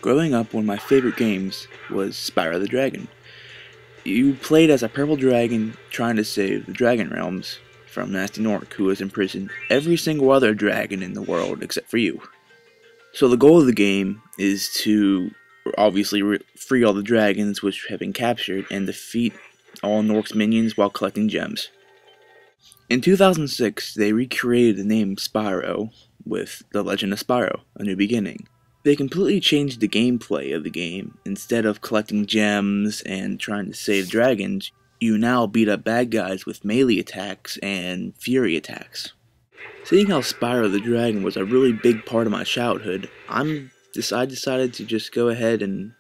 Growing up, one of my favorite games was Spyro the Dragon. You played as a purple dragon trying to save the Dragon Realms from Nasty Nork, who has imprisoned every single other dragon in the world except for you. So the goal of the game is to obviously free all the dragons which have been captured and defeat all Nork's minions while collecting gems. In 2006, they recreated the name Spyro with The Legend of Spyro: A New Beginning. They completely changed the gameplay of the game. Instead of collecting gems and trying to save dragons, you now beat up bad guys with melee attacks and fury attacks. Seeing how Spyro the Dragon was a really big part of my childhood, I decided to just go ahead and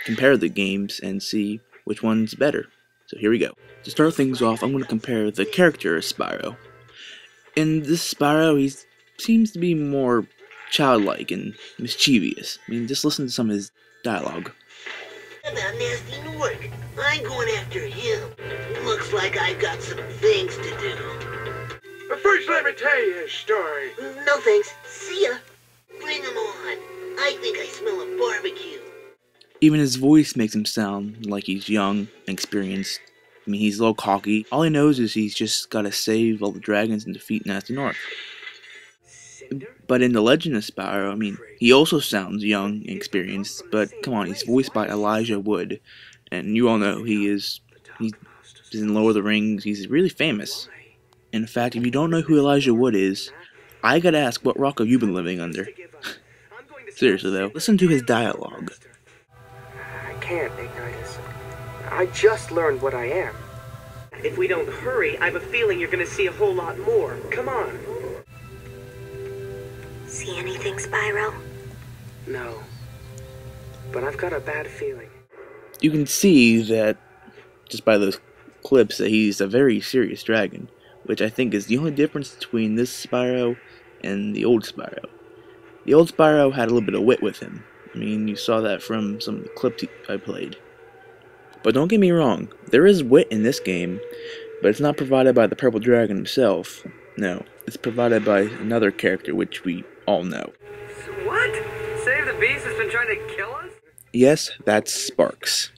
compare the games and see which one's better. So here we go. To start things off, I'm going to compare the character of Spyro. In this Spyro, he seems to be more childlike and mischievous. I mean, just listen to some of his dialogue. About Nasty Nork, I'm going after him. Looks like I've got some things to do. But first let me tell you a story. No thanks, see ya. Bring him on. I think I smell a barbecue. Even his voice makes him sound like he's young and experienced. I mean, he's a little cocky. All he knows is he's just gotta save all the dragons and defeat Nasty Nork. But in The Legend of Spyro, I mean, he also sounds young and experienced, but come on, he's voiced by Elijah Wood, and you all know he's in Lord of the Rings, he's really famous. In fact, if you don't know who Elijah Wood is, I gotta ask, what rock have you been living under? Seriously though, listen to his dialogue. I can't, Ignitus. I just learned what I am. If we don't hurry, I have a feeling you're gonna see a whole lot more. Come on. See anything, Spyro? No. But I've got a bad feeling. You can see that, just by those clips, that he's a very serious dragon, which I think is the only difference between this Spyro and the old Spyro. The old Spyro had a little bit of wit with him. I mean, you saw that from some of the clips I played. But don't get me wrong, there is wit in this game, but it's not provided by the purple dragon himself. No, it's provided by another character which we all know. What? Save the Beast has been trying to kill us? Yes, that's Sparks.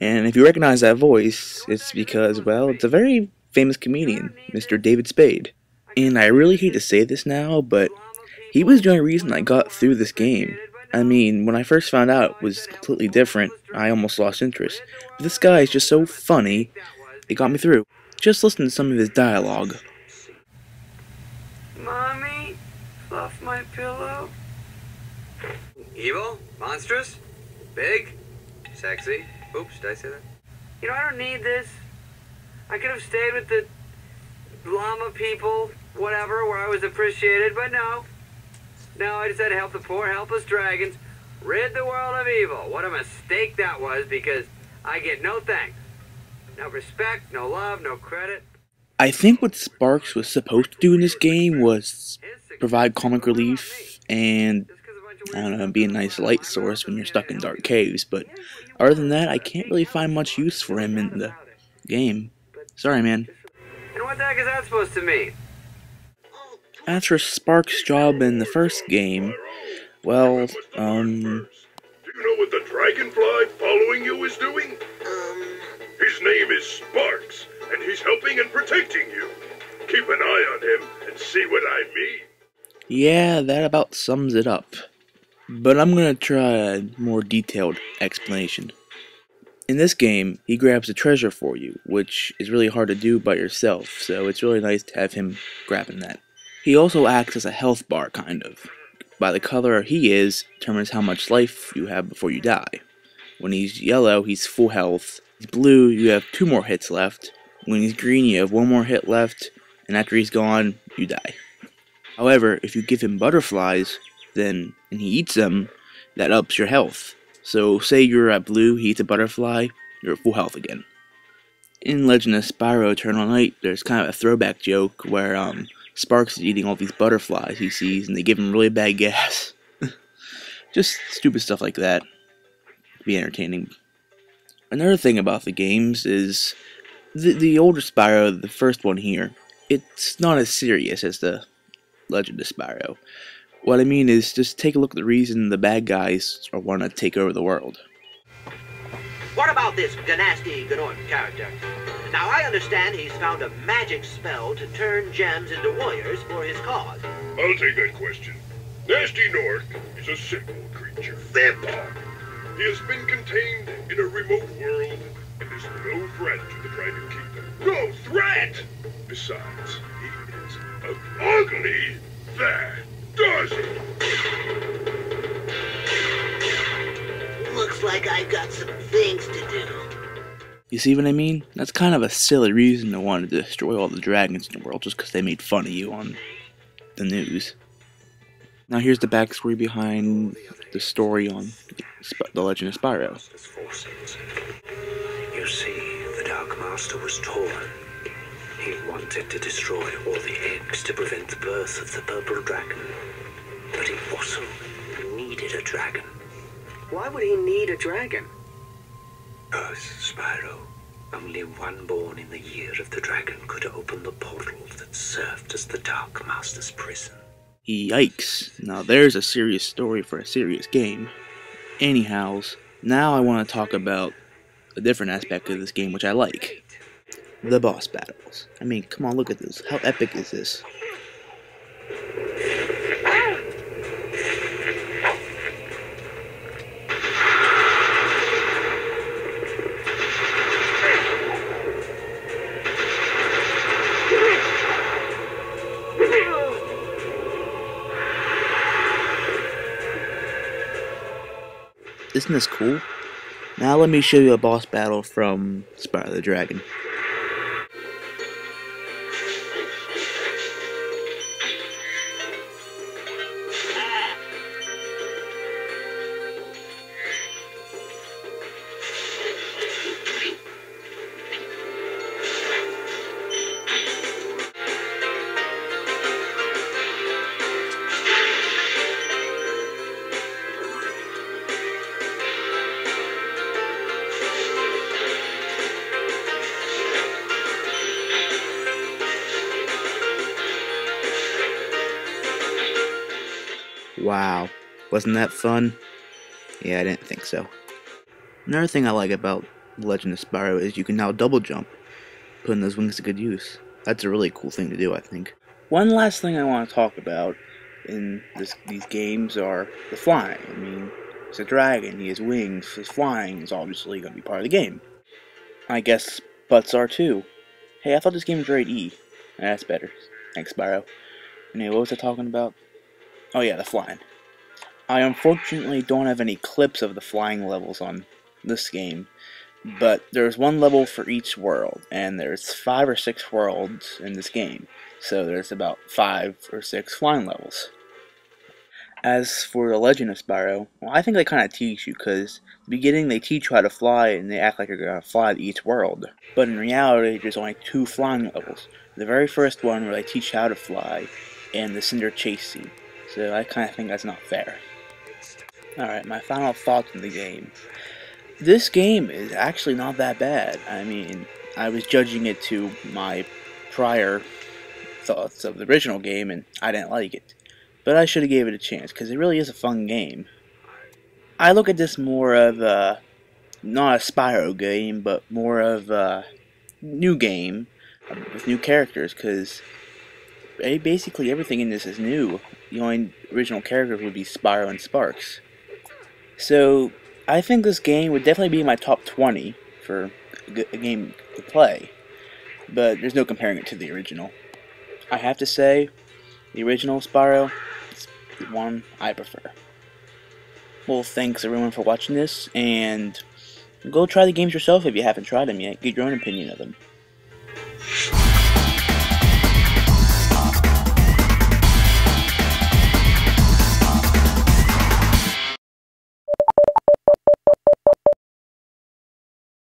And if you recognize that voice, it's because, well, it's a very famous comedian, Mr. David Spade. And I really hate to say this now, but he was the only reason I got through this game. I mean, when I first found out it was completely different, I almost lost interest. But this guy is just so funny, it got me through. Just listen to some of his dialogue. Mommy, fluff my pillow. Evil? Monstrous? Big? Sexy? Oops, did I say that? You know, I don't need this. I could have stayed with the llama people, whatever, where I was appreciated, but no. No, I just had to help the poor, helpless dragons rid the world of evil. What a mistake that was, because I get no thanks. No respect, no love, no credit. I think what Sparks was supposed to do in this game was provide comic relief and, I don't know, be a nice light source when you're stuck in dark caves, but other than that, I can't really find much use for him in the game. Sorry, man. And what the heck is that supposed to mean? As for Sparks' job in the first game, well, Do you know what the dragonfly following you is doing? His name is Sparks, and he's helping and protecting you. Keep an eye on him and see what I mean. Yeah, that about sums it up. But I'm gonna try a more detailed explanation. In this game, he grabs a treasure for you, which is really hard to do by yourself, so it's really nice to have him grabbing that. He also acts as a health bar, kind of. By the color he is, determines how much life you have before you die. When he's yellow, he's full health. He's blue, you have 2 more hits left. When he's green, you have 1 more hit left, and after he's gone, you die. However, if you give him butterflies, and he eats them, that ups your health. So say you're at blue, he eats a butterfly, you're at full health again. In Legend of Spyro Eternal Night, there's kind of a throwback joke where Sparks is eating all these butterflies he sees, and they give him really bad gas. Just stupid stuff like that. Be entertaining. Another thing about the games is the older Spyro, the first one here, it's not as serious as the Legend of Spyro. What I mean is, just take a look at the reason the bad guys want to take over the world. What about this Ganasty Gnorc character? Now, I understand he's found a magic spell to turn gems into warriors for his cause. I'll take that question. Nasty Nork is a simple creature. Simple! He has been contained in a remote world and is no threat to the Dragon Kingdom. No threat! Besides, he is ugly. That does it! Looks like I've got some things to do. You see what I mean? That's kind of a silly reason to want to destroy all the dragons in the world just because they made fun of you on the news. Now here's the backstory behind the story on the Legend of Spyro. You see, the Dark Master was torn. He wanted to destroy all the eggs to prevent the birth of the Purple Dragon. But he also needed a dragon. Why would he need a dragon? Because, Spyro, only one born in the year of the dragon could open the portal that served as the Dark Master's prison. Yikes. Now there's a serious story for a serious game. Anyhows, now I want to talk about a different aspect of this game which I like. The boss battles. I mean, come on, look at this. How epic is this? Isn't this cool? Now let me show you a boss battle from Spyro the Dragon. Wow, wasn't that fun? Yeah, I didn't think so. Another thing I like about Legend of Spyro is you can now double jump, putting those wings to good use. That's a really cool thing to do, I think. One last thing I want to talk about in these games are the flying. I mean, it's a dragon, he has wings, his flying is obviously going to be part of the game. I guess butts are too. Hey, I thought this game was rated E. That's better. Thanks, Spyro. Anyway, what was I talking about? Oh yeah, the flying. I unfortunately don't have any clips of the flying levels on this game, but there's one level for each world, and there's 5 or 6 worlds in this game, so there's about 5 or 6 flying levels. As for the Legend of Spyro, well, I think they kind of teach you, because at the beginning they teach you how to fly, and they act like you're going to fly to each world. But in reality, there's only 2 flying levels. The very first one where they teach you how to fly, and the Cinder chase scene. So I kind of think that's not fair. Alright, my final thoughts on the game. This game is actually not that bad. I mean, I was judging it to my prior thoughts of the original game, and I didn't like it. But I should have gave it a chance, because it really is a fun game. I look at this more of a, not a Spyro game, but more of a new game with new characters, because basically everything in this is new. The only original characters would be Spyro and Sparks. So, I think this game would definitely be in my top 20 for a game to play. But there's no comparing it to the original. I have to say, the original Spyro is the one I prefer. Well, thanks everyone for watching this, and go try the games yourself if you haven't tried them yet. Get your own opinion of them.